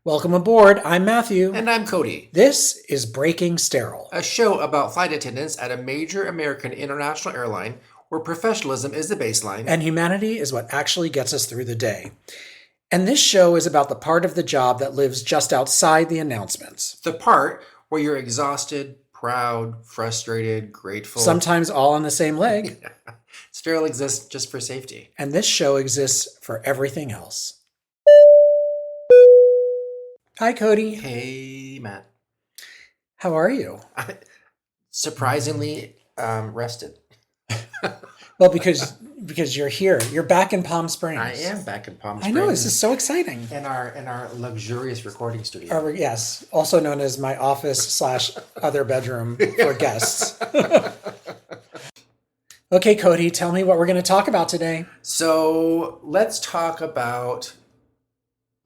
Welcome aboard. I'm Matthew. And I'm Cody, This is Breaking Sterile. a show about flight attendants at a major American international airline where professionalism is the baseline. And humanity is what actually gets us through the day. And this show is about the part of the job that lives just outside the announcements. The part where you're exhausted, proud, frustrated, grateful. Sometimes all on the same leg. Sterile exists just for safety. And this show exists for everything else. Hi, Cody. Hey, Matt. How are you? Surprisingly rested. Well, because you're here. You're back in Palm Springs. I am back in Palm I Springs. know, this is so exciting. In our luxurious recording studio. Yes, also known as my office / other bedroom for guests. Okay, Cody, tell me what we're going to talk about today. So let's talk about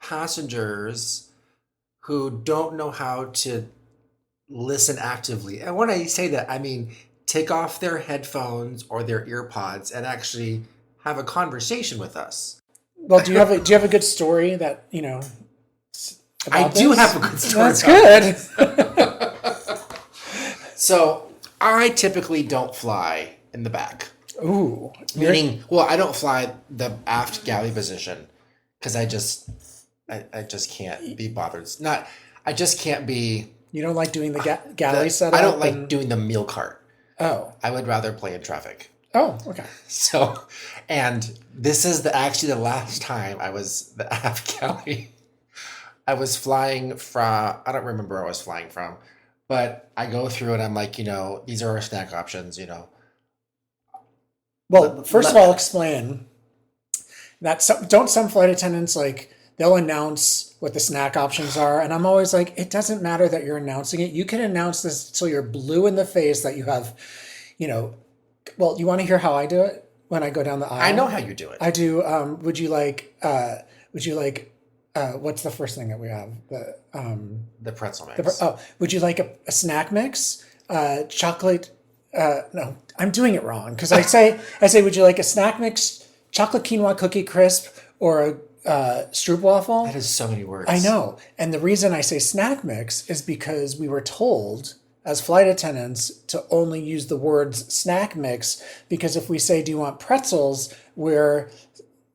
passengers who don't know how to listen actively. And when I say that, I mean take off their headphones or their earpods and actually have a conversation with us. Well, do you have a good story that, I do have a good story. That's good. So I typically don't fly in the back. Ooh. Meaning, I don't fly the aft galley position because I just can't be bothered. I just can't be. You don't like doing the galley setup? I don't like doing the meal cart. Oh. I would rather play in traffic. Oh, okay. So, and this is actually the last time I was the aft galley. I was flying from, I don't remember where I was flying from, but I go through and I'm like, these are our snack options, Well, first of all, explain that don't some flight attendants they'll announce what the snack options are, and I'm always like, it doesn't matter that you're announcing it. You can announce this till you're blue in the face that you have, well, you want to hear how I do it when I go down the aisle? I know how you do it. I do. Would you like what's the first thing that we have? The pretzel mix. Would you like a snack mix? Chocolate. No, I'm doing it wrong because I say, would you like a snack mix, chocolate quinoa cookie crisp, or a stroopwafel? That is so many words. I know. And the reason I say snack mix is because we were told as flight attendants to only use the words snack mix, because if we say, do you want pretzels, where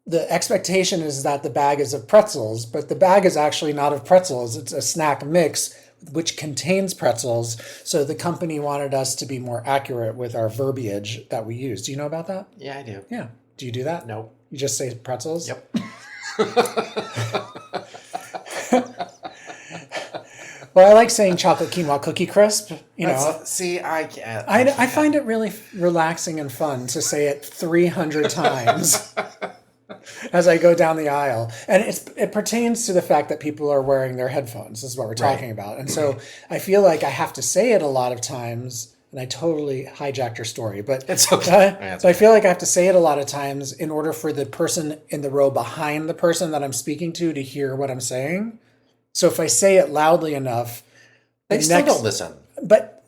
the expectation is that the bag is of pretzels, but the bag is actually not of pretzels. It's a snack mix which contains pretzels. So the company wanted us to be more accurate with our verbiage that we use. Do you know about that? Yeah, I do. Yeah. Do you do that? Nope. You just say pretzels? Yep. Well, I like saying chocolate quinoa cookie crisp. See, I can't. I find it really relaxing and fun to say it 300 times as I go down the aisle. And it pertains to the fact that people are wearing their headphones. This is what we're talking about. And so I feel like I have to say it a lot of times, and I totally hijacked your story, but it's okay. So I feel like I have to say it a lot of times in order for the person in the row behind the person that I'm speaking to hear what I'm saying. So if I say it loudly enough, they still don't listen. But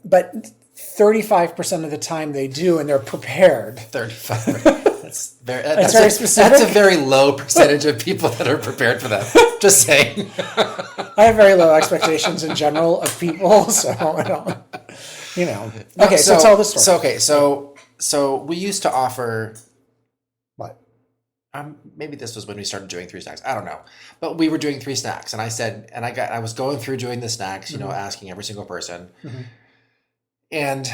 35% of the time they do, and they're prepared. 35. That's very specific. That's a very low percentage of people that are prepared for that. Just saying. I have very low expectations in general of people, so I don't. Okay, so tell the story. So we used to offer. What? Maybe this was when we started doing 3 snacks. I don't know, but we were doing 3 snacks, and I said, and I was going through doing the snacks, asking every single person, and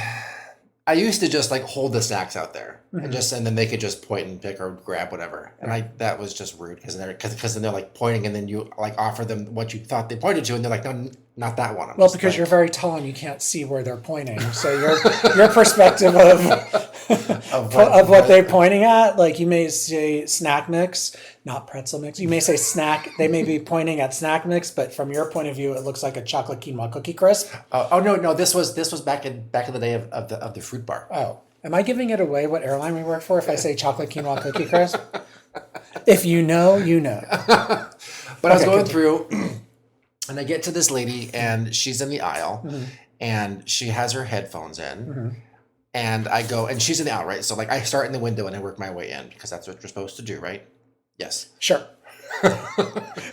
I used to just hold the snacks out there, and then they could just point and pick or grab whatever, and that was just rude because then they're pointing, and then you offer them what you thought they pointed to, and they're like, no, not that one. Well, because you're very tall and you can't see where they're pointing, so your perspective of what they're pointing at, you may say snack mix, not pretzel mix. You may say snack. They may be pointing at snack mix, but from your point of view, it looks like a chocolate quinoa cookie crisp. No! This was back in the day of the fruit bar. Oh, am I giving it away? What airline we work for? If I say chocolate quinoa cookie crisp, if you know, you know. But I was going through. And I get to this lady, and she's in the aisle, and she has her headphones in, and I go, and she's in the aisle, right? So I start in the window and I work my way in because that's what you're supposed to do, right? Yes. Sure.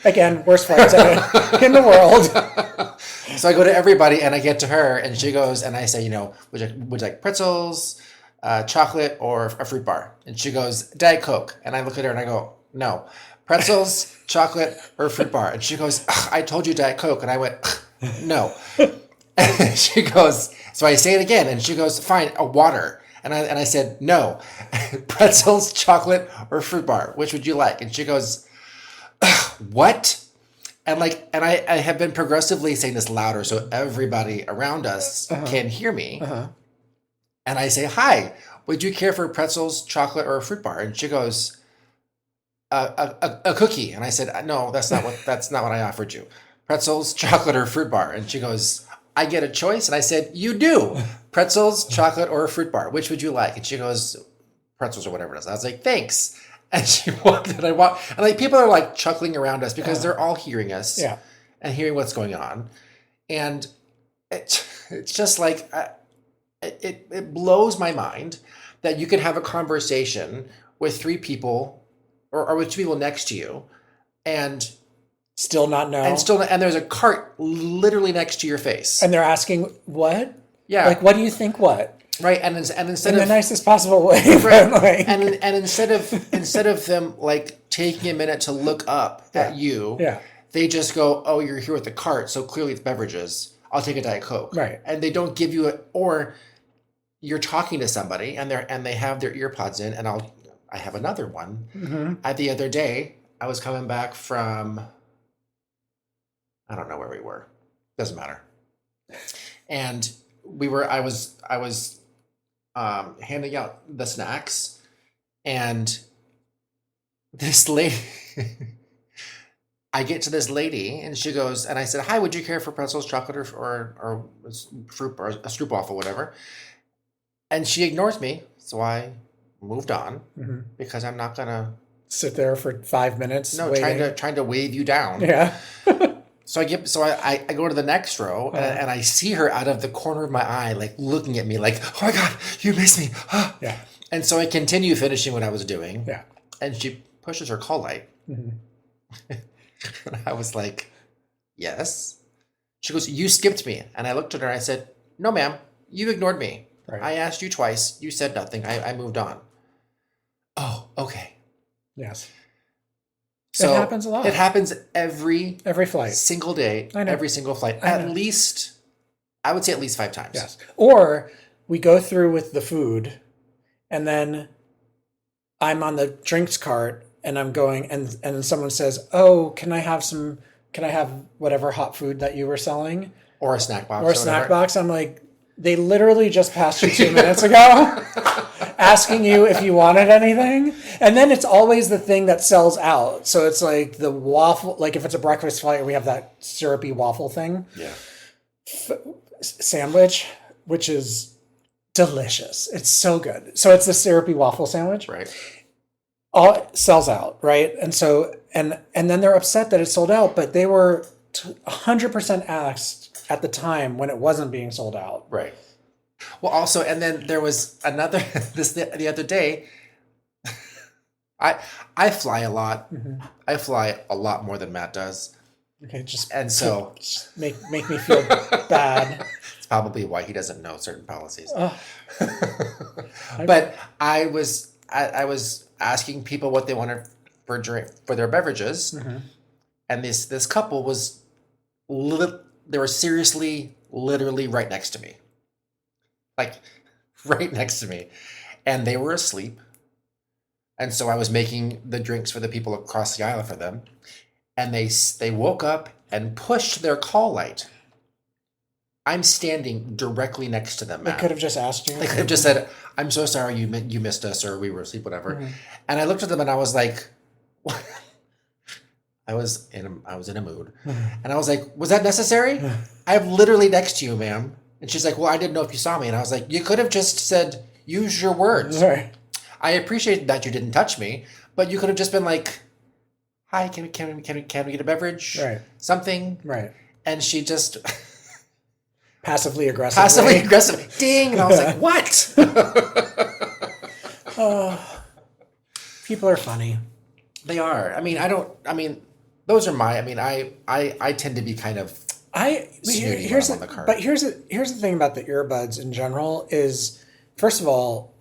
Again, worst flight attendant in the world. So I go to everybody and I get to her and she goes and I say, would you like pretzels, chocolate, or a fruit bar? And she goes, Diet Coke. And I look at her and I go, no, pretzels, chocolate, or fruit bar. And she goes, I told you Diet Coke. And I went, no. And she goes, so I say it again and she goes, fine, a water. And I said, no, pretzels, chocolate, or fruit bar. Which would you like? And she goes, what? And I have been progressively saying this louder so everybody around us can hear me. And I say, hi, would you care for pretzels, chocolate, or a fruit bar? And she goes, a cookie. And I said, no, that's not what I offered you. Pretzels, chocolate, or fruit bar. And she goes, I get a choice. And I said, you do. Pretzels, chocolate, or a fruit bar. Which would you like? And she goes, pretzels or whatever it is. I was like, thanks. And she walked and I walked. And like people are like chuckling around us because they're all hearing us and hearing what's going on. And it's just like, it blows my mind that you can have a conversation with three people or with two people next to you and still not know. And there's a cart literally next to your face. And they're asking, what? Yeah. Like, what do you think what? Right, and instead in the nicest possible way, right, like, and instead of them like taking a minute to look up at you, they just go, "Oh, you're here with the cart, so clearly it's beverages. I'll take a Diet Coke." Right, and they don't give you or you're talking to somebody and they have their earpods in, and I have another one. The other day, I was coming back from, I don't know where we were, doesn't matter, and I was handing out the snacks, and this lady, I get to this lady, and she goes, and I said, "Hi, would you care for pretzels, chocolate, or fruit, or a stroopwafel, whatever?" And she ignores me, so I moved on because I'm not gonna sit there for 5 minutes. No, waiting. trying to wave you down. Yeah. So I go to the next row and I see her out of the corner of my eye, like looking at me like, oh my God, you missed me. Yeah. And so I continue finishing what I was doing. Yeah. And she pushes her call light. And I was like, yes. She goes, you skipped me. And I looked at her and I said, no, ma'am, you ignored me. Right. I asked you twice. You said nothing. I moved on. Oh, okay. Yes. So it happens a lot. It happens every flight, single day, every single flight. At least, I would say at least 5 times. Yes. Or we go through with the food, and then I'm on the drinks cart, and I'm going, and someone says, "Oh, can I have whatever hot food that you were selling, or a snack box, I'm like, they literally just passed you 2 minutes ago. Asking you if you wanted anything. And then it's always the thing that sells out. So it's like the waffle, like if it's a breakfast flight, we have that syrupy waffle thing. Yeah. Sandwich, which is delicious. It's so good. So it's the syrupy waffle sandwich. Right. All sells out, right? And so, and then they're upset that it's sold out, but they were 100% asked at the time when it wasn't being sold out. Right. Well, also, and then there was another, the other day, I fly a lot. I fly a lot more than Matt does. Okay, just make me feel bad. It's probably why he doesn't know certain policies. But I was asking people what they wanted for their beverages, and this couple was they were seriously, literally right next to me. Like, right next to me. And they were asleep. And so I was making the drinks for the people across the aisle for them. And they woke up and pushed their call light. I'm standing directly next to them, Matt. They could have just asked you. They could have just said, I'm so sorry you missed us, or we were asleep, whatever. And I looked at them and I was like, what? I was in a mood. And I was like, was that necessary? I'm literally next to you, ma'am. And she's like, well, I didn't know if you saw me. And I was like, you could have just said, use your words. Right. I appreciate that you didn't touch me, but you could have just been like, hi, can we get a beverage? Right. Something. Right. And she just passively aggressive. Ding. And I was like, what? People are funny. They are. I mean, I don't. I mean, those are my. I mean, I tend to be kind of snooty when I'm on the car. But here's the thing about the earbuds in general is, first of all,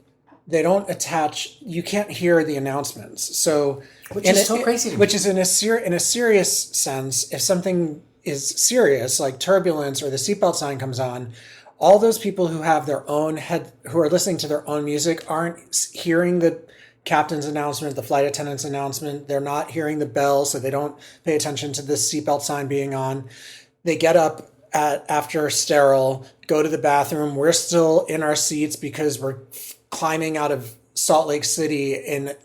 they don't attach. You can't hear the announcements. So, which is so crazy to me. Which is in a serious sense, if something is serious like turbulence or the seatbelt sign comes on, all those people who have their own who are listening to their own music aren't hearing the captain's announcement, the flight attendant's announcement. They're not hearing the bell, so they don't pay attention to the seatbelt sign being on. They get up after sterile, go to the bathroom. We're still in our seats because we're climbing out of Salt Lake City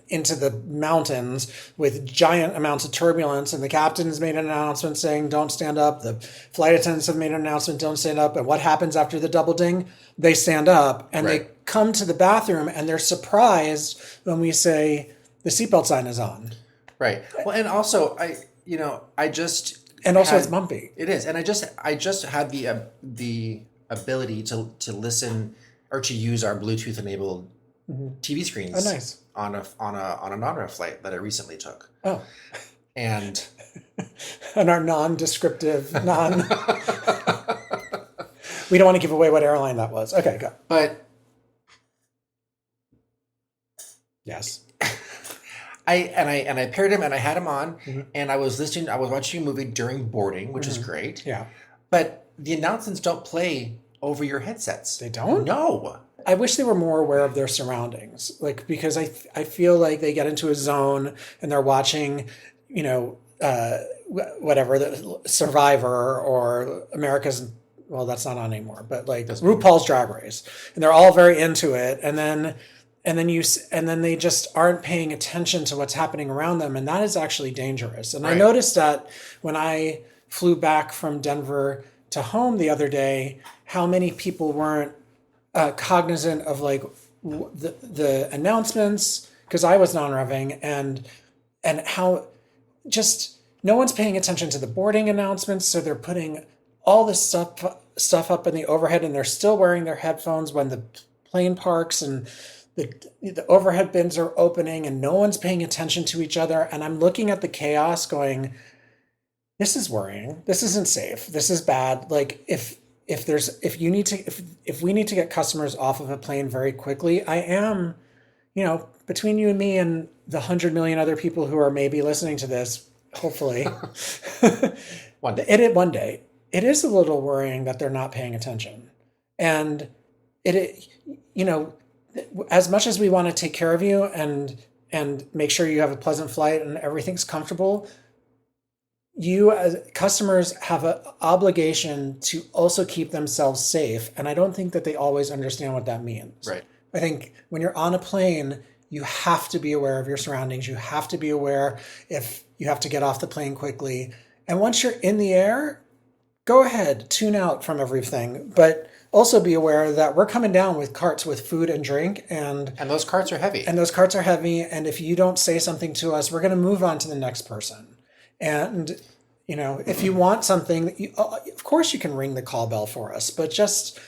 into the mountains with giant amounts of turbulence, and the captain's made an announcement saying don't stand up. The flight attendants have made an announcement, don't stand up. And what happens after the double ding? They stand up and they come to the bathroom and they're surprised when we say the seatbelt sign is on. Right. Well, and also it's bumpy. It is. And I just had the ability to listen or to use our Bluetooth enabled TV screens on a non-ref flight that I recently took. Oh. And our non-descriptive, we don't want to give away what airline that was. Okay, go. But yes. I paired him and I had him on and I was watching a movie during boarding, which is great. Yeah. But the announcements don't play over your headsets. They don't? No. I wish they were more aware of their surroundings, like, because I feel like they get into a zone and they're watching, whatever, the Survivor or America's, well, that's not on anymore, but like RuPaul's Drag Race, and they're all very into it, and then they just aren't paying attention to what's happening around them, and that is actually dangerous. And I noticed that when I flew back from Denver to home the other day, how many people weren't cognizant of like the announcements, because I was non-revving, and how just no one's paying attention to the boarding announcements, so they're putting all this stuff up in the overhead, and they're still wearing their headphones when the plane parks, and the overhead bins are opening, and no one's paying attention to each other. And I'm looking at the chaos going, this is worrying. This isn't safe. This is bad. Like if we need to get customers off of a plane very quickly, I am, between you and me and the 100 million other people who are maybe listening to this, hopefully, one day, it is a little worrying that they're not paying attention. And as much as we want to take care of you and make sure you have a pleasant flight and everything's comfortable, you as customers have an obligation to also keep themselves safe. And I don't think that they always understand what that means. Right. I think when you're on a plane, you have to be aware of your surroundings. You have to be aware if you have to get off the plane quickly. And once you're in the air, go ahead, tune out from everything. But also be aware that we're coming down with carts with food and drink. And those carts are heavy. And if you don't say something to us, we're going to move on to the next person. And, if you want something, of course you can ring the call bell for us, but just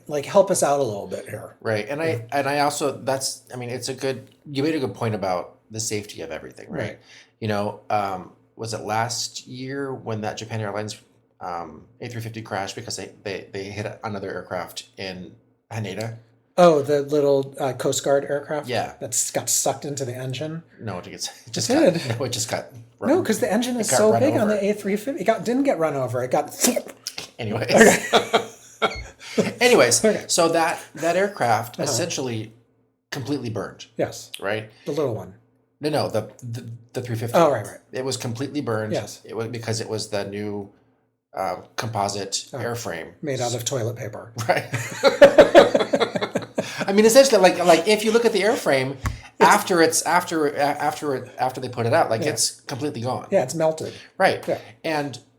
like help us out a little bit here. Right. And I also, you made a good point about the safety of everything, right? Was it last year when that Japan Airlines A350 crashed because they hit another aircraft in Haneda? Oh, the little Coast Guard aircraft? Yeah. That's got sucked into the engine? No, it just got run. No, because the engine is so big on the A350. It didn't get run over. It got... Anyways. Okay. Anyways, so that aircraft essentially completely burned. Yes. Right? The little one. No, the 350. Oh, right. It was completely burned. Yes. It was because it was the new composite airframe. Made out of toilet paper. Right. I mean, essentially, like if you look at the airframe after they put it out, it's completely gone. Yeah, it's melted. Right. Yeah.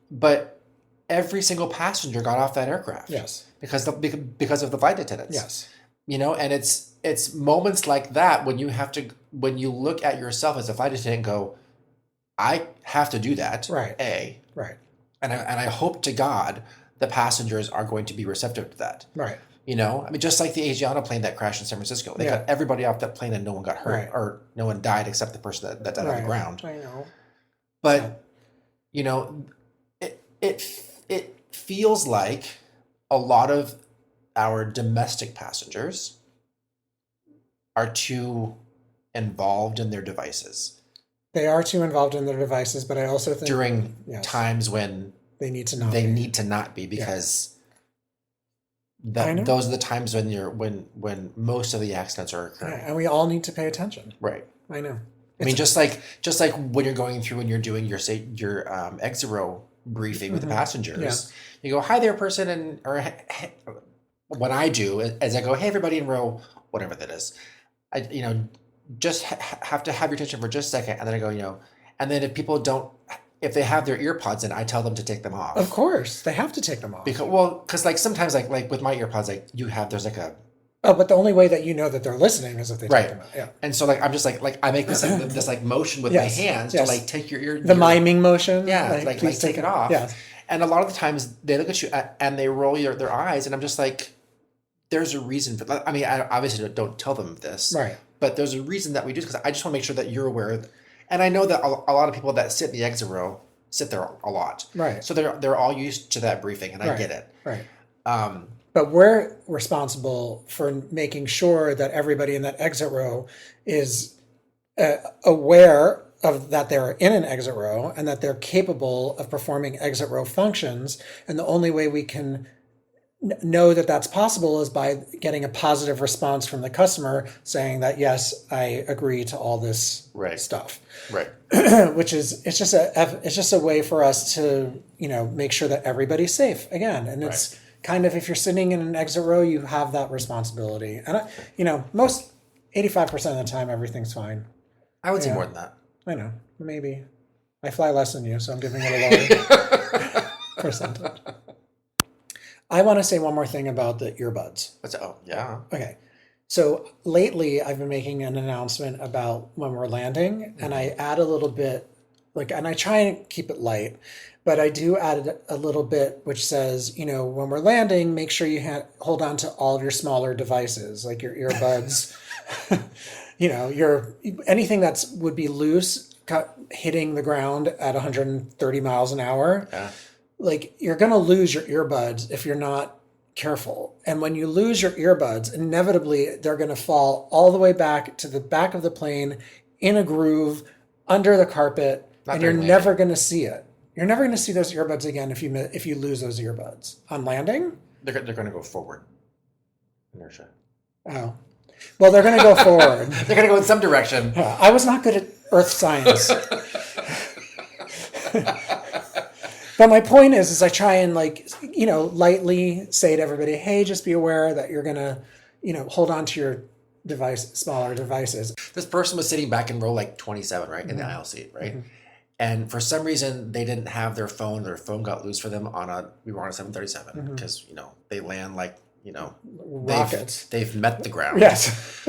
But every single passenger got off that aircraft. Yes. Because of the flight attendants. Yes. And it's moments like that when you look at yourself as a flight attendant and go, I have to do that. Right. Right. And I hope to God the passengers are going to be receptive to that. Right. You know, I mean, just like the Asiana plane that crashed in San Francisco, they Yeah. got everybody off that plane and no one got hurt Right. or no one died except the person that died on the Right. ground. I know. But you know, it feels like a lot of our domestic passengers are too involved in their devices They are too involved in their devices, but I also think during yes, times when they need to not they be. need to not be, because I know. those are the times when most of the accidents are Yeah, occurring. and we all need to pay attention. Right. I know. I mean, just like when you're going through and you're doing your exit row briefing with the passengers, you go, "Hi there, person," and or what I do is I go, "Hey, everybody in row, whatever that is," I just have to have your attention for just a second, and then I go, and then if they have their ear pods in, I tell them to take them off. Of course, they have to take them off. Because like sometimes like with my ear pods, like there's like a. Oh, but the only way that you know that they're listening is if they take them out. Yeah. And so like I'm just like I make this like motion with my hands to like take your ear. The miming motion. Yeah, like take it off. Yeah. And a lot of the times they look at you and they roll their eyes, and I'm just like, there's a reason for that. I mean, I obviously don't tell them this. Right. But there's a reason that we do this, because I just want to make sure that you're aware. And I know that a lot of people that sit in the exit row sit there a lot. Right. So they're all used to that briefing, and I get it. Right. Um, But we're responsible for making sure that everybody in that exit row is aware of that they're in an exit row and that they're capable of performing exit row functions. And the only way we can know that that's possible is by getting a positive response from the customer saying that, yes, I agree to all this stuff. Right. Which is, it's just a way for us to, make sure that everybody's safe again. And it's kind of, if you're sitting in an exit row, you have that responsibility. And, most 85% of the time, everything's fine. I would say more than that. I know. Maybe. I fly less than you, so I'm giving it a lower percentage. I want to say one more thing about the earbuds. Yeah. Okay. So lately, I've been making an announcement about when we're landing, and I add a little bit, and I try and keep it light, but I do add a little bit which says, when we're landing, make sure you hold on to all of your smaller devices, like your earbuds, anything that would be loose, hitting the ground at 130 miles an hour. Yeah. You're going to lose your earbuds if you're not careful. And when you lose your earbuds, inevitably they're going to fall all the way back to the back of the plane in a groove under the carpet, and you're never going to see it. You're never going to see those earbuds again if you lose those earbuds. On landing? They're going to go forward. Inertia. Oh. Well, they're going to go forward. They're going to go in some direction. Yeah, I was not good at earth science. But my point is I try and lightly say to everybody, hey, just be aware that you're going to, hold on to your smaller devices. This person was sitting back in row 27, right? In the aisle seat, right? Mm-hmm. And for some reason, they didn't have their phone. Their phone got loose for them we were on a 737 because, they land rockets. They've met the ground. Yes.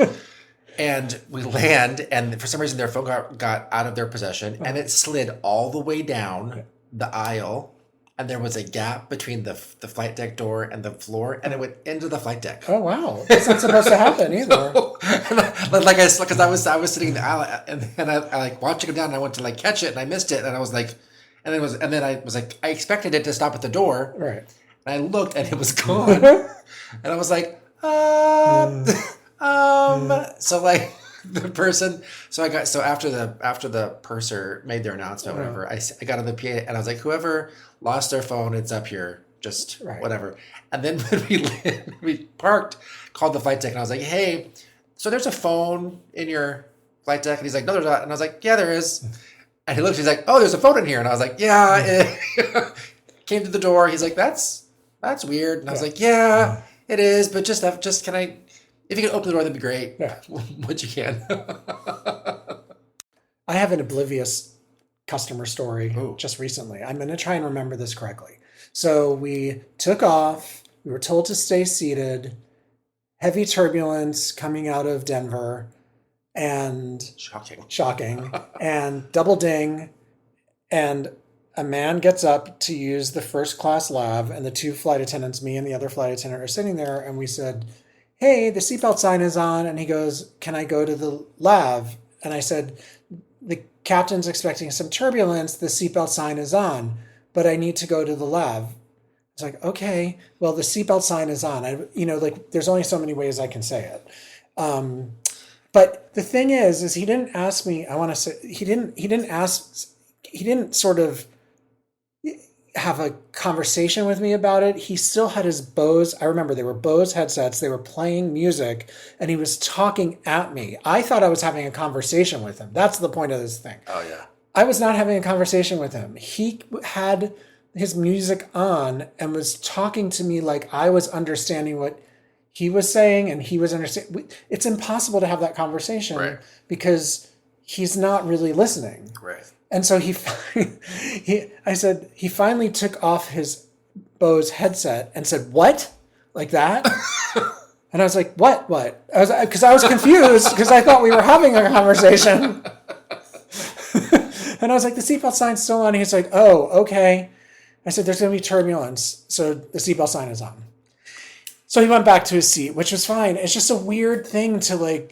And we land, and for some reason, their phone got out of their possession, and it slid all the way down the aisle, and there was a gap between the flight deck door and the floor, and it went into the flight deck. Oh wow, that's not supposed to happen either. Because I was sitting in the aisle, and I watched it go down, and I went to catch it, and I missed it, and I was like, and then I was like, I expected it to stop at the door, right? And I looked, and it was gone, and I was like, so the person, so after the purser made their announcement, whatever, I got on the PA and I was like, whoever lost their phone, it's up here, just whatever. And then when we parked, called the flight deck, and I was like, hey, so there's a phone in your flight deck, and he's like, no, there's not, and I was like, yeah, there is. And he looked, he's like, oh, there's a phone in here, and I was like, yeah. Came to the door, he's like, that's weird, and I was like, yeah, it is, but just can I? If you can open the door, that'd be great. Yeah. What you can. I have an oblivious customer story just recently. I'm going to try and remember this correctly. So we took off. We were told to stay seated. Heavy turbulence coming out of Denver. And Shocking. And double ding. And a man gets up to use the first class lav, and the two flight attendants, me and the other flight attendant, are sitting there, and we said, hey, the seatbelt sign is on. And he goes, can I go to the lav? And I said, the captain's expecting some turbulence. The seatbelt sign is on, but I need to go to the lav. It's like, okay, well, the seatbelt sign is on. There's only so many ways I can say it. But the thing is he didn't ask me, he didn't sort of have a conversation with me about it. He still had his Bose. I remember they were Bose headsets. They were playing music, and he was talking at me. I thought I was having a conversation with him. That's the point of this thing. Oh, yeah. I was not having a conversation with him. He had his music on and was talking to me like I was understanding what he was saying, and he was understanding. It's impossible to have that conversation because he's not really listening. Right. And so he finally took off his Bose headset and said, what? Like that? And I was like, what? Because I was confused because I thought we were having a conversation. And I was like, the seatbelt sign's still on. He's like, oh, okay. I said, there's going to be turbulence, so the seatbelt sign is on. So he went back to his seat, which was fine. It's just a weird thing to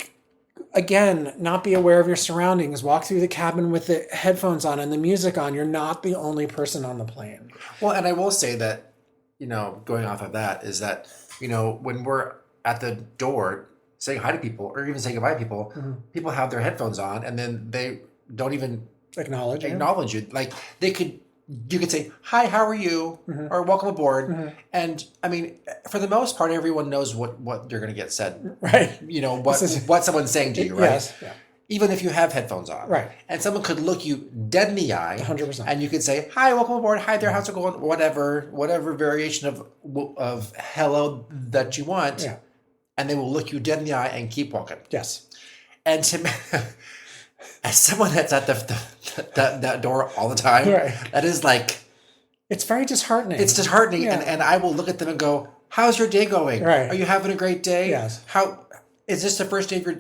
again, not be aware of your surroundings, walk through the cabin with the headphones on and the music on. You're not the only person on the plane. Well, and I will say that, going off of that is that, when we're at the door saying hi to people or even saying goodbye to people, people have their headphones on and then they don't even acknowledge you. Like you could say, hi, how are you? Or welcome aboard. And I mean, for the most part, everyone knows what you're going to get said. Right. What someone's saying to you, right? Yes. Yeah. Even if you have headphones on. Right. And someone could look you dead in the eye. 100%. And you could say, hi, welcome aboard. Hi there, how's it going? Whatever variation of hello that you want. Yeah. And they will look you dead in the eye and keep walking. Yes. And as someone that's at that door all the time, that is like... It's very disheartening. It's disheartening, yeah. and I will look at them and go, how's your day going? Right. Are you having a great day? Yes. How is this the first day of your...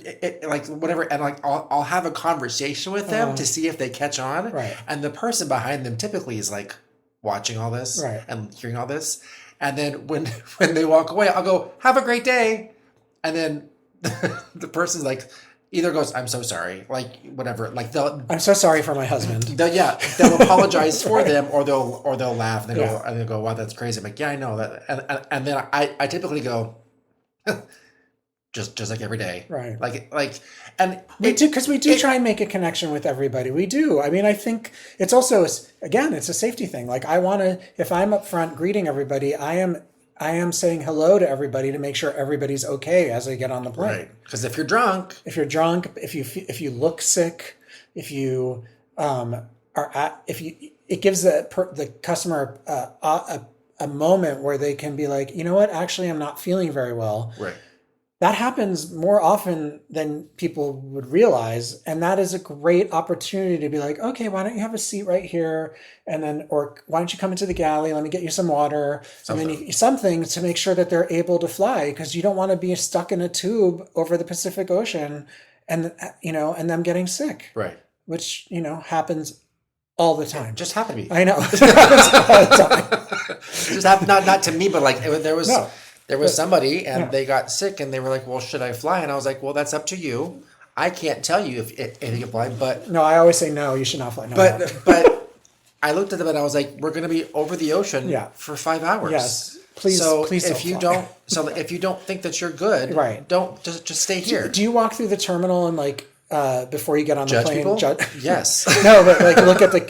whatever, and I'll have a conversation with them to see if they catch on. Right. And the person behind them typically is watching all this and hearing all this. And then when they walk away, I'll go, have a great day. And then the person's either goes, I'm so sorry, whatever. I'm so sorry for my husband. They'll apologize for them, or they'll laugh and they'll go, wow, that's crazy. I'm like, yeah, I know that. And then I typically go, just like every day, right? And we do, because we do try and make a connection with everybody. We do. I mean, I think it's also it's a safety thing. If I'm up front greeting everybody, I am saying hello to everybody to make sure everybody's okay as they get on the plane. Right. Because if you're drunk, if you look sick, it gives the customer a moment where they can be like, you know what, actually, I'm not feeling very well. Right. That happens more often than people would realize. And that is a great opportunity to be like, okay, why don't you have a seat right here? And then, or why don't you come into the galley? Let me get you some water. Something. And then something to make sure that they're able to fly, because you don't want to be stuck in a tube over the Pacific Ocean and them getting sick. Right. Which, happens all the time. It just happened to me. I know. It happens all the time. Just happened, not to me, but there was... No. There was somebody and they got sick and they were like, well, should I fly? And I was like, well, that's up to you. I can't tell you if you can fly, but... No, I always say, no, you should not fly. No, but I looked at them and I was like, we're going to be over the ocean for 5 hours. Yes. Please if you don't think that you're good, right. Don't just stay here. Do you walk through the terminal and before you get on the plane? People? Yes. No, but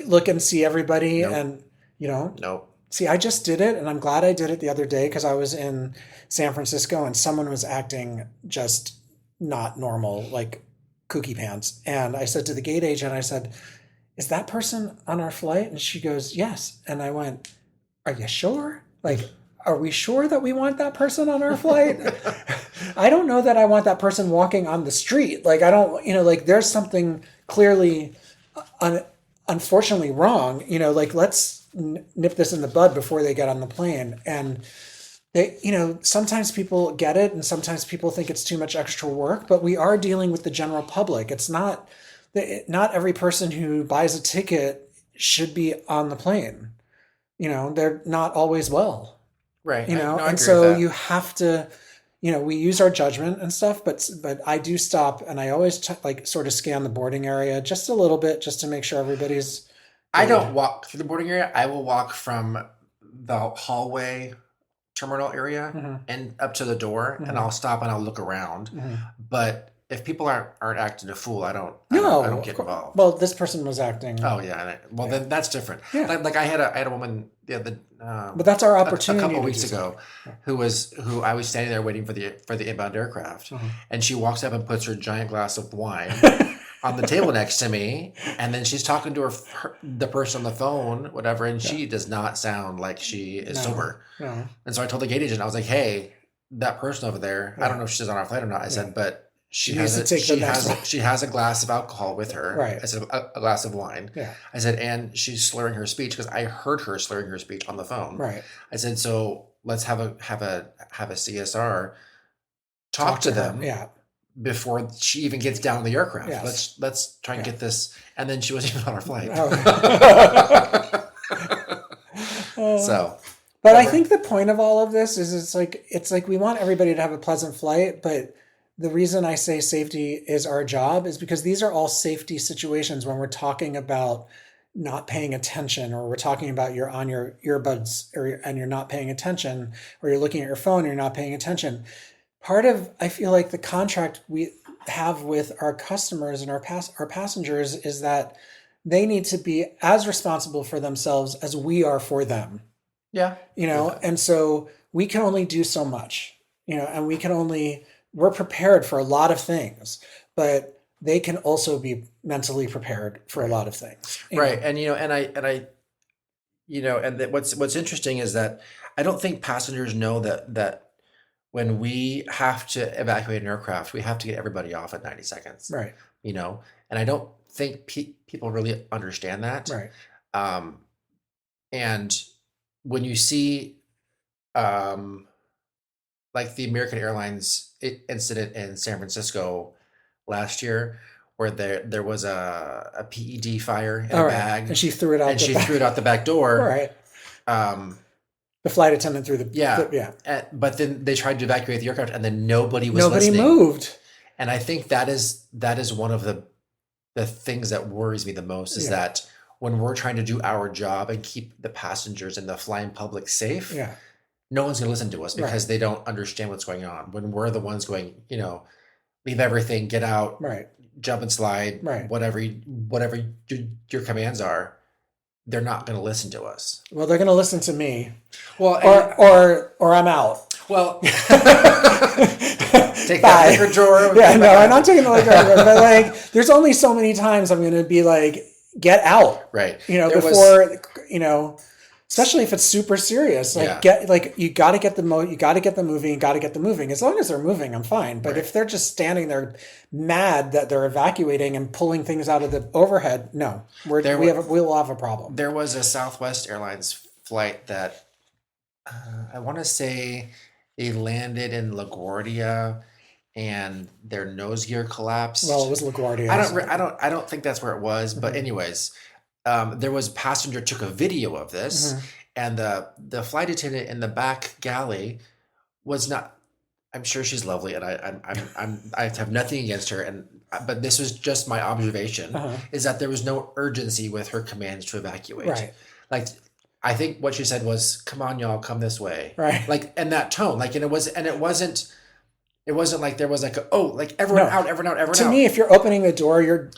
look and see everybody and No. See, I just did it, and I'm glad I did it the other day because I was in San Francisco and someone was acting just not normal, like kooky pants. And I said to the gate agent, I said, is that person on our flight? And she goes, yes. And I went, are you sure? Are we sure that we want that person on our flight? I don't know that I want that person walking on the street. I don't, there's something clearly, unfortunately wrong. Let's nip this in the bud before they get on the plane. And they, sometimes people get it and sometimes people think it's too much extra work, but we are dealing with the general public. It's not every person who buys a ticket should be on the plane. They're not always well, Right. No, I and agree with so that. you have to, we use our judgment and stuff, but I do stop and I always like sort of scan the boarding area just a little bit just to make sure everybody's I good. don't walk through the boarding area. I will walk from the hallway terminal area Hmm. and up to the door, and Hmm. I'll stop and I'll look around. Hmm. But if people aren't acting a fool, I No, don't of get course. involved. Well, this person was acting. Oh yeah, well Yeah. then that's different. Yeah. Like I had a woman But that's our a opportunity couple to do weeks ago something. Yeah. who I was standing there waiting for the inbound aircraft, Uh-huh. and she walks up and puts her giant glass of wine on the table next to me, and then she's talking to the person on the phone, whatever, and Yeah. she does not sound like she is sober. No. And so I told the gate agent, I was like, "Hey, that person over there, I don't know if she's on our flight or not." I said, "But she She needs to take the next one. she has a glass of alcohol with her." Right. I said, a glass of wine. Yeah. I said, and she's slurring her speech because I heard her slurring her speech on the phone. Right. I said, so let's have a CSR talk to them Yeah. before she even gets down the aircraft. Yes. Let's try and get this. And then she wasn't even on our flight. So, but I think the point of all of this is it's like we want everybody to have a pleasant flight, but the reason I say safety is our job is because these are all safety situations when we're talking about not paying attention, or we're talking about you're on your earbuds and you're not paying attention, or you're looking at your phone and you're not paying attention. Part of, I feel like, the contract we have with our customers and our passengers is that they need to be as responsible for themselves as we are for them. yeah. And so we can only do so much, and we're prepared for a lot of things, but they can also be mentally prepared for a lot of things. Right. And, what's interesting is that I don't think passengers know that when we have to evacuate an aircraft, we have to get everybody off at 90 seconds. Right. And I don't think people really understand that. Right. And when you see, like the American Airlines incident in San Francisco last year, where there was a PED fire in a bag, and she threw it out. Threw it out the back door. Right. The flight attendant threw yeah. But then they tried to evacuate the aircraft, and then nobody listening. Moved. And I think that is one of the things that worries me the most is that when we're trying to do our job and keep the passengers and the flying public safe, no one's going to listen to us because they don't understand what's going on. When we're the ones going, leave everything, get out, jump and slide, whatever your commands are, they're not going to listen to us. Well, they're going to listen to me. Well, or I'm out. Well, take that liquor drawer. Yeah, no, I'm not taking the liquor drawer. But like, there's only so many times I'm going to be like, get out. Right. Especially if it's super serious. Like you got to get them moving. You got to get them moving. As long as they're moving, I'm fine. But if they're just standing there mad that they're evacuating and pulling things out of the overhead, no, we'll have a problem. There was a Southwest Airlines flight that I want to say they landed in LaGuardia and their nose gear collapsed. Well, it was LaGuardia. I don't think that's where it was, but anyways. There was a passenger took a video of this, and the flight attendant in the back galley was not. I'm sure she's lovely, and I have nothing against her. But this was just my observation: is that there was no urgency with her commands to evacuate. Right. Like I think what she said was, "Come on, y'all, come this way." Right. Like in that tone, like it wasn't. It wasn't like there was like everyone out, everyone out. To me, if you're opening the door, you're.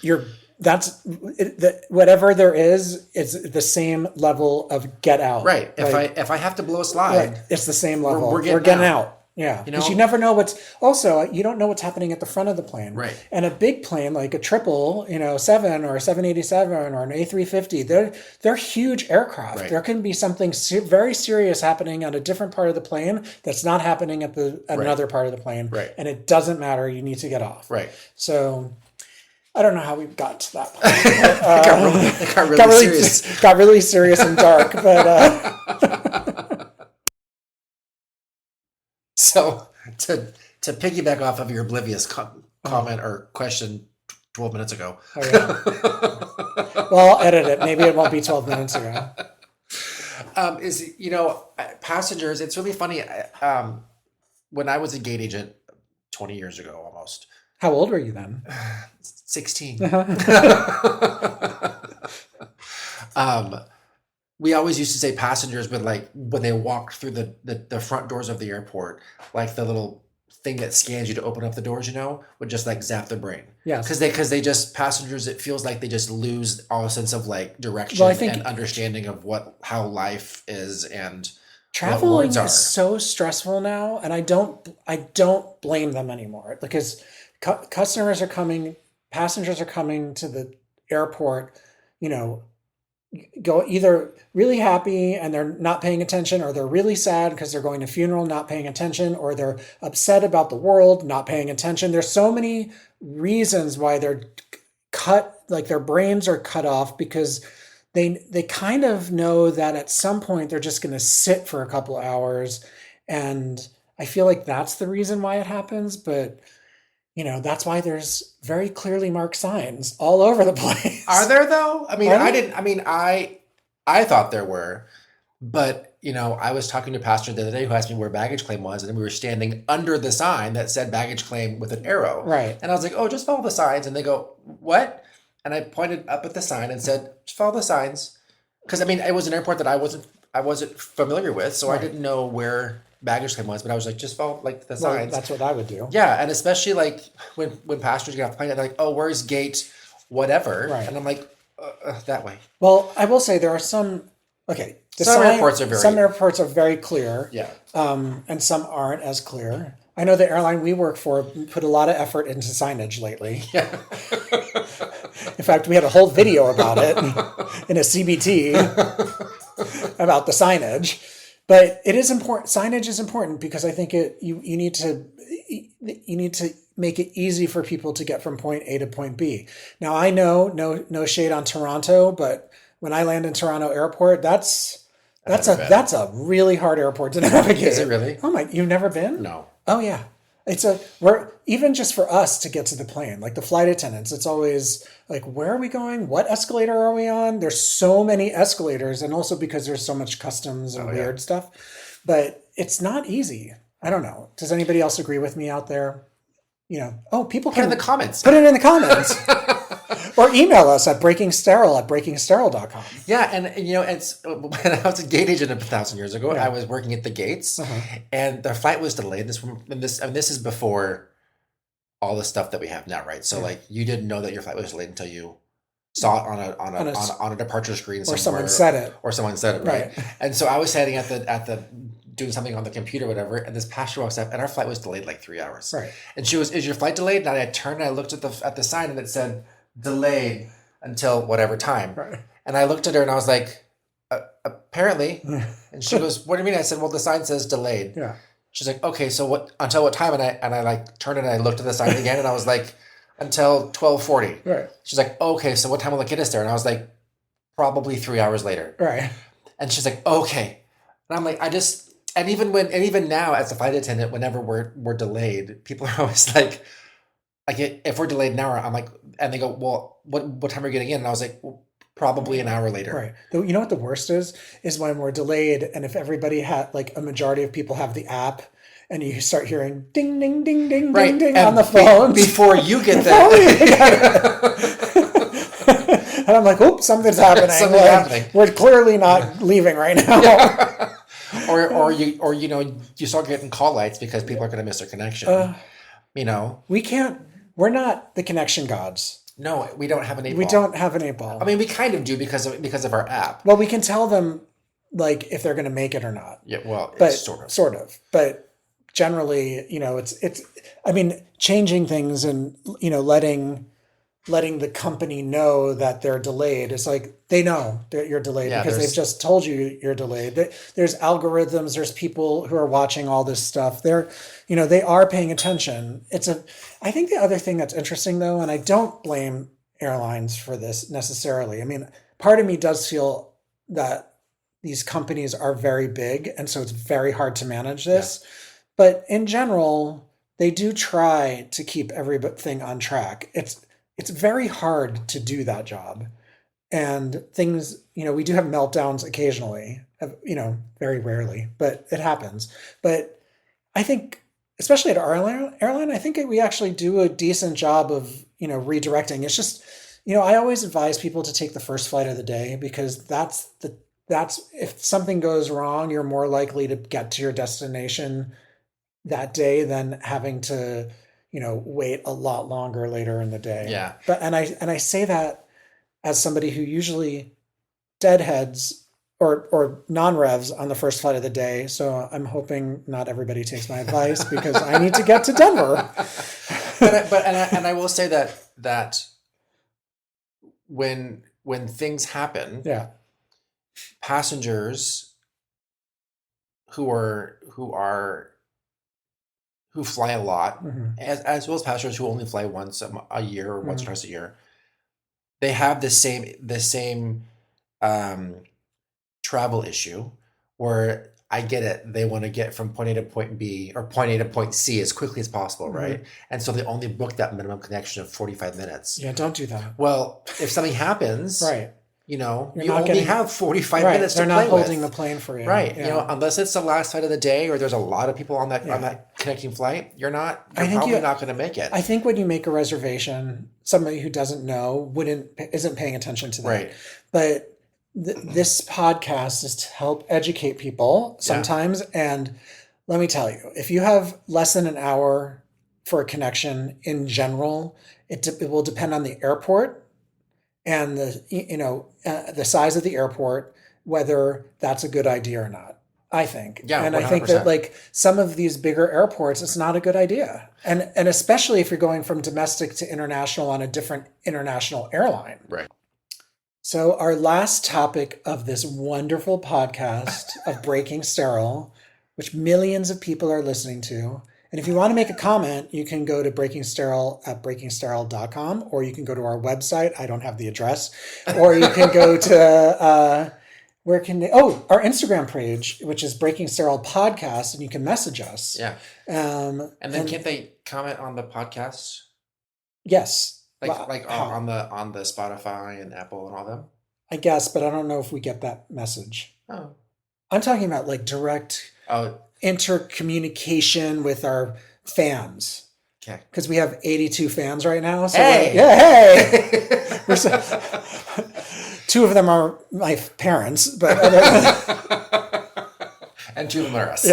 Whatever there is the same level of get out. Right. If I have to blow a slide, it's the same level. We're getting out. Yeah. Because you never know you don't know what's happening at the front of the plane. Right. And a big plane like a 777 or a 787 or an A350, they're huge aircraft. Right. There can be something very serious happening on a different part of the plane that's not happening at another part of the plane. Right. And it doesn't matter. You need to get off. Right. So I don't know how we got to that point. It got really serious. Got really serious and dark, but So to piggyback off of your oblivious comment or question 12 minutes ago. Oh, yeah. Well, I'll edit it. Maybe it won't be 12 minutes ago. Passengers, it's really funny. When I was a gate agent 20 years ago almost. How old were you then? 16. We always used to say passengers, but like when they walked through the front doors of the airport, like the little thing that scans you to open up the doors, would just like zap their brain. Yes. Because they just, passengers, it feels like they just lose all sense of like direction and understanding of how life is and traveling is so stressful now, and I don't blame them anymore, because passengers are coming to the airport, go either really happy and they're not paying attention, or they're really sad because they're going to a funeral, not paying attention, or they're upset about the world, not paying attention. There's so many reasons why they're cut, like their brains are cut off, because they kind of know that at some point they're just going to sit for a couple hours. And I feel like that's the reason why it happens. But that's why there's very clearly marked signs all over the place. Are there though? I thought there were, but I was talking to a passenger the other day who asked me where baggage claim was, and we were standing under the sign that said baggage claim with an arrow. Right. And I was like, oh, just follow the signs. And they go, what? And I pointed up at the sign and said, just follow the signs. Because it was an airport that I wasn't familiar with, so right. I didn't know where baggage claim was, but I was like, just follow like the signs. That's what I would do. Yeah, and especially like when passengers get off the plane, they're like, oh, where's gate whatever? Right. And I'm like, that way. Well, I will say there are some airports are very clear. Yeah. And some aren't as clear. I know the airline we work for put a lot of effort into signage lately. Yeah. In fact, we had a whole video about it in a CBT about the signage. But it is important. Signage is important because I think you need to make it easy for people to get from point A to point B. Now I know no shade on Toronto, but when I land in Toronto Airport, that's a really hard airport to navigate. Is it really? Oh my! You've never been? No. Oh yeah. We're even just for us to get to the plane, like the flight attendants, it's always like, where are we going? What escalator are we on? There's so many escalators, and also because there's so much customs and weird stuff, but it's not easy. I don't know. Does anybody else agree with me out there? People can put it in the comments. Put it in the comments. Or email us at breakingsterile@breakingsterile.com. Yeah, and it's when I was a gate agent 1,000 years ago. Yeah. I was working at the gates, and the flight was delayed. This is before all the stuff that we have now, right? So like you didn't know that your flight was delayed until you saw it on a departure screen somewhere, or someone said it, right? And so I was sitting at the doing something on the computer, whatever, and this passenger walks up, and our flight was delayed like 3 hours. Right. And she was, "Is your flight delayed?" And I turned and I looked at the sign, and it said delayed until whatever time. Right. And I looked at her and I was like, apparently. And she goes, "What do you mean?" I said, "Well, the sign says delayed." Yeah. She's like, "Okay, so what until what time?" And I like turned and I looked at the sign again, and I was like, "Until 12:40." Right. She's like, "Okay, so what time will it get us there?" And I was like, "Probably 3 hours later." Right. And she's like, "Okay." And I'm like, and even now as a flight attendant, whenever we're delayed, people are always like if we're delayed an hour, I'm like, and they go, "Well, what time are you getting in?" And I was like, "Well, probably an hour later." Right. You know what the worst is when we're delayed, and if everybody had, like, a majority of people have the app, and you start hearing ding, ding, ding, ding, right. ding, ding on the phone before you get that. And I'm like, "Oops, something's happening. happening. We're clearly not leaving right now." Yeah. or you start getting call lights because people are going to miss their connection. We're not the connection gods. No, we don't have an 8 ball. We don't have an 8 ball. I mean, we kind of do because of our app. Well, we can tell them, like, if they're going to make it or not. Yeah, well, but sort of. But generally, it's. I mean, changing things and letting the company know that they're delayed. It's like they know that you're delayed because they've just told you you're delayed. There's algorithms. There's people who are watching all this stuff. They are paying attention. I think the other thing that's interesting, though, and I don't blame airlines for this necessarily. I mean, part of me does feel that these companies are very big, and so it's very hard to manage this. Yeah. But in general, they do try to keep everything on track. it's very hard to do that job. And things, we do have meltdowns occasionally, very rarely, but it happens. But I think, especially at our airline, I think we actually do a decent job of, redirecting. It's just, I always advise people to take the first flight of the day, because that's if something goes wrong, you're more likely to get to your destination that day than having to, wait a lot longer later in the day. Yeah. But and I say that as somebody who usually deadheads or non-revs on the first flight of the day. So I'm hoping not everybody takes my advice, because I need to get to Denver. And I will say that when things happen, Yeah. passengers who fly a lot, Mm-hmm. as well as passengers who only fly once a year or once or twice a year, they have the same travel issue, where I get it. They want to get from point A to point B, or point A to point C, as quickly as possible, right? And so they only book that minimum connection of 45 minutes. Yeah, don't do that. Well, if something happens, Right. you You're only have 45 right. minutes to They're play not holding with. the plane for you. Right. Yeah. Unless it's the last flight of the day, or there's a lot of people on that connecting flight, you're probably not going to make it. I think when you make a reservation, somebody who doesn't know isn't paying attention to that. Right. But this podcast is to help educate people sometimes. And let me tell you, if you have less than an hour for a connection in general, it will depend on the airport and the size of the airport, whether that's a good idea or not, I think. Yeah, and 100%. I think that, like, some of these bigger airports, it's not a good idea. And especially if you're going from domestic to international on a different international airline. Right. So our last topic of this wonderful podcast of Breaking Sterile, which millions of people are listening to. And if you want to make a comment, you can go to Breaking Sterile at breakingsterile.com, or you can go to our website. I don't have the address. Or you can go to, our Instagram page, which is Breaking Sterile Podcast, and you can message us. Yeah. And then can't they comment on the podcast? Yes. On the Spotify and Apple and all them? I guess, but I don't know if we get that message. Oh. I'm talking about like direct intercommunication with our fans. Okay. Because we have 82 fans right now. So hey! Hey! Two of them are my parents, but and two of them are us.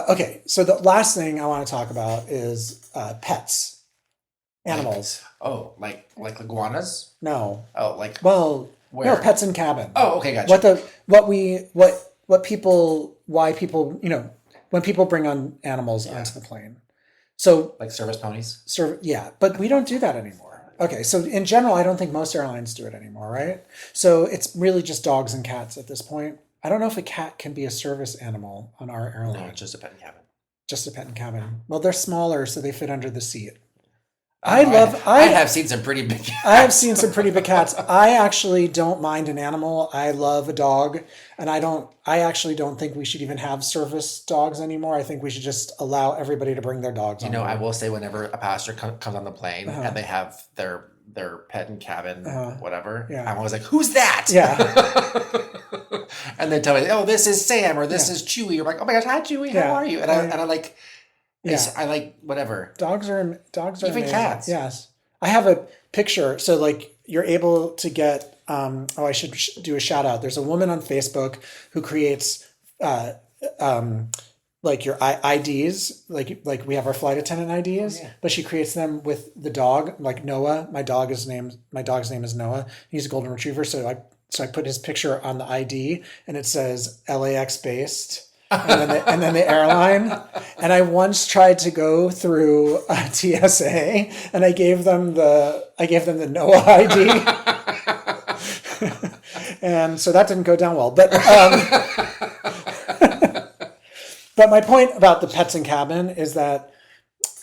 Okay. So the last thing I want to talk about is pets, animals. Like iguanas? No. Oh, like where? No, pets in cabin. Oh, okay, gotcha. Why people, when people bring on animals onto the plane. So like service ponies? But we don't do that anymore. Okay, so in general, I don't think most airlines do it anymore, right? So it's really just dogs and cats at this point. I don't know if a cat can be a service animal on our airline. No, just a pet in cabin. Just a pet in cabin. Well, they're smaller, so they fit under the seat. I have seen some pretty big cats. I have seen some pretty big cats. I actually don't mind an animal. I love a dog, and I actually don't think we should even have service dogs anymore. I think we should just allow everybody to bring their dogs on. I will say, whenever a passenger comes on the plane and they have their pet in cabin, whatever, I'm always like, who's that? Yeah. And then tell me, oh, this is Sam, or this is Chewy. You're like, oh my gosh, hi Chewy, how are you? And I like, I like whatever. Dogs are even amazing. cats. Yes, I have a picture. So like you're able to get. I should do a shout out. There's a woman on Facebook who creates like your IDs, like we have our flight attendant IDs, but she creates them with the dog, like Noah. My dog's name is Noah. He's a golden retriever, so I put his picture on the ID, and it says LAX based. And then the airline. And I once tried to go through TSA, and I gave them the Noah ID, and so that didn't go down well. But but my point about the pets in cabin is that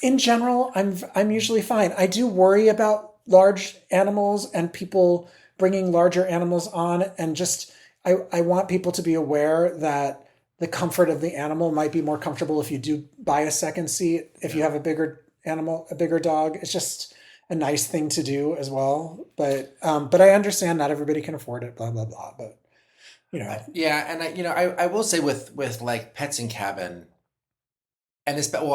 in general, I'm usually fine. I do worry about large animals and people bringing larger animals on, and just I want people to be aware that the comfort of the animal might be more comfortable if you do buy a second seat, if you have a bigger a bigger dog. It's just a nice thing to do as well. But I understand not everybody can afford it, blah, blah, blah. But, Yeah, and I will say with like pets in cabin, and it's well,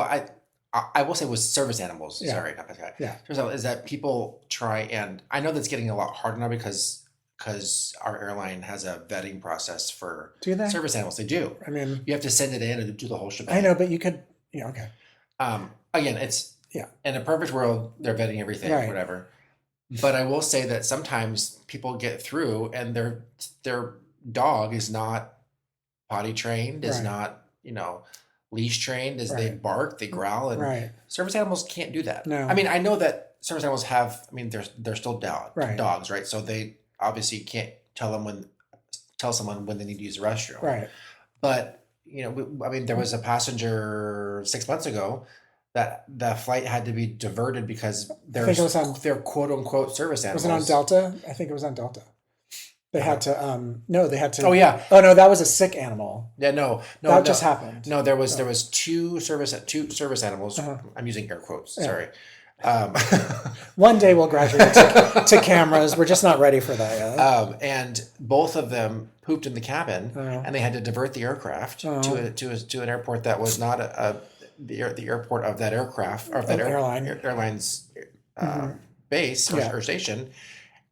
I will say with service animals. Yeah. Sorry, not pets. Yeah. Service animals, is that people try, and I know that's getting a lot harder now because our airline has a vetting process for Do they? service animals. They do. I mean, You have to send it in and do the whole shebang. I know, but you could, okay. Again, it's in a perfect world, they're vetting everything, Right. whatever. But I will say that sometimes people get through and their dog is not potty trained, is Right. not, leash trained, is they Right. bark, they growl, and Right. service animals can't do that. No. I mean, I know that service animals have, they're still Right. dogs, right? So they obviously can't tell someone when they need to use the restroom. Right. But, there was a passenger 6 months ago that the flight had to be diverted because think it was on- they're quote unquote service animals. Was it on Delta? I think it was on Delta. They had to, no, they had to. Oh, yeah. Oh, no, that was a sick animal. Yeah, no. That just happened. No, there was two service animals. I'm using air quotes. Yeah. Sorry. One day we'll graduate to cameras. We're just not ready for that yet. And both of them pooped in the cabin, Oh. and they had to divert the aircraft to an airport that was not the airport of that aircraft or that airline's base or station,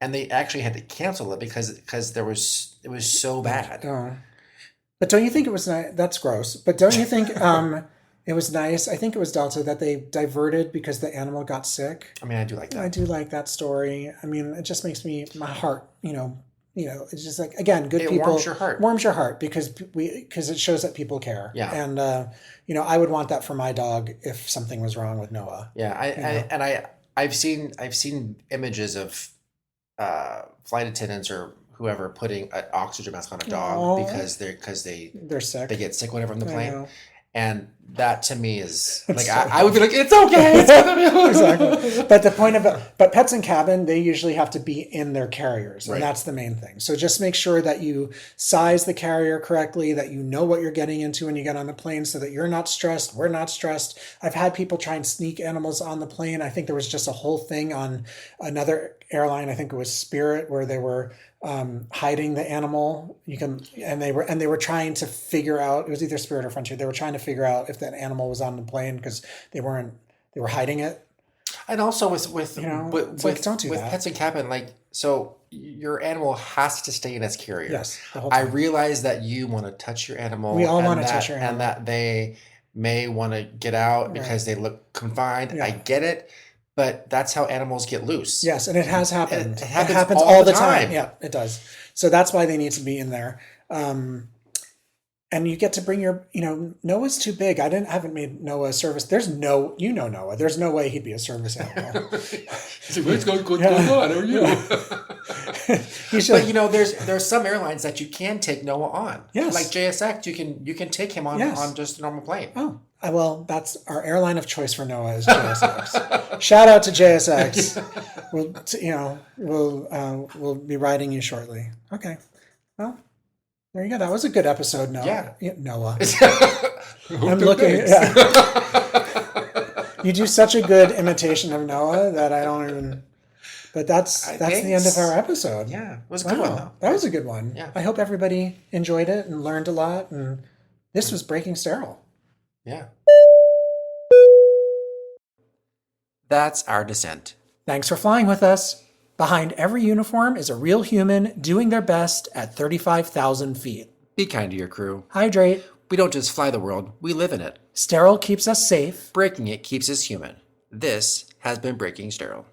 and they actually had to cancel it because it was so bad. Oh. But don't you think it was nice? That's gross. But don't you think it was nice? I think it was Delta that they diverted because the animal got sick. I mean, I do like that. I do like that story. I mean, it just makes my heart, it's just like, again, good people. It warms your heart. Warms your heart because it shows that people care. Yeah. And, I would want that for my dog if something was wrong with Noah. Yeah. I've seen images of flight attendants or whoever putting an oxygen mask on a dog because they're sick. They get sick whenever on the plane. And that to me is like, I would be like, it's okay. It's gonna be Exactly. But the point but pets in cabin, they usually have to be in their carriers. And that's the main thing. So just make sure that you size the carrier correctly, that you know what you're getting into when you get on the plane so that you're not stressed. We're not stressed. I've had people try and sneak animals on the plane. I think there was just a whole thing on another airline. I think it was Spirit, where they were hiding the animal. And they were trying to figure out, it was either Spirit or Frontier. They were trying to figure out if that animal was on the plane because they were hiding it. And also with don't do that. pets in cabin, like, so your animal has to stay in its carrier. Yes. The whole time. I realize that you want to touch your animal. We all want to touch your animal. And that they may want to get out because they look confined. Yeah. I get it. But that's how animals get loose. Yes, and it has happened. It happens all the time. Yeah, it does. So that's why they need to be in there. And you get to bring your, Noah's too big. I haven't made Noah a service. There's no, Noah. There's no way he'd be a service animal. He's like, what's going on? How are you? But there's some airlines that you can take Noah on. Yes. Like JSX, you can take him on just a normal plane. Oh, well, that's our airline of choice for Noah is JSX. Shout out to JSX. We'll be riding you shortly. Okay. Well, there you go. That was a good episode, Noah. Yeah, Noah. I'm looking. Yeah. You do such a good imitation of Noah that I don't even. But that's the end of our episode. Yeah, it was a good one, though. That was a good one. Yeah. I hope everybody enjoyed it and learned a lot. And this was Breaking Sterile. Yeah. That's our descent. Thanks for flying with us. Behind every uniform is a real human doing their best at 35,000 feet. Be kind to your crew. Hydrate. We don't just fly the world, we live in it. Sterile keeps us safe. Breaking it keeps us human. This has been Breaking Sterile.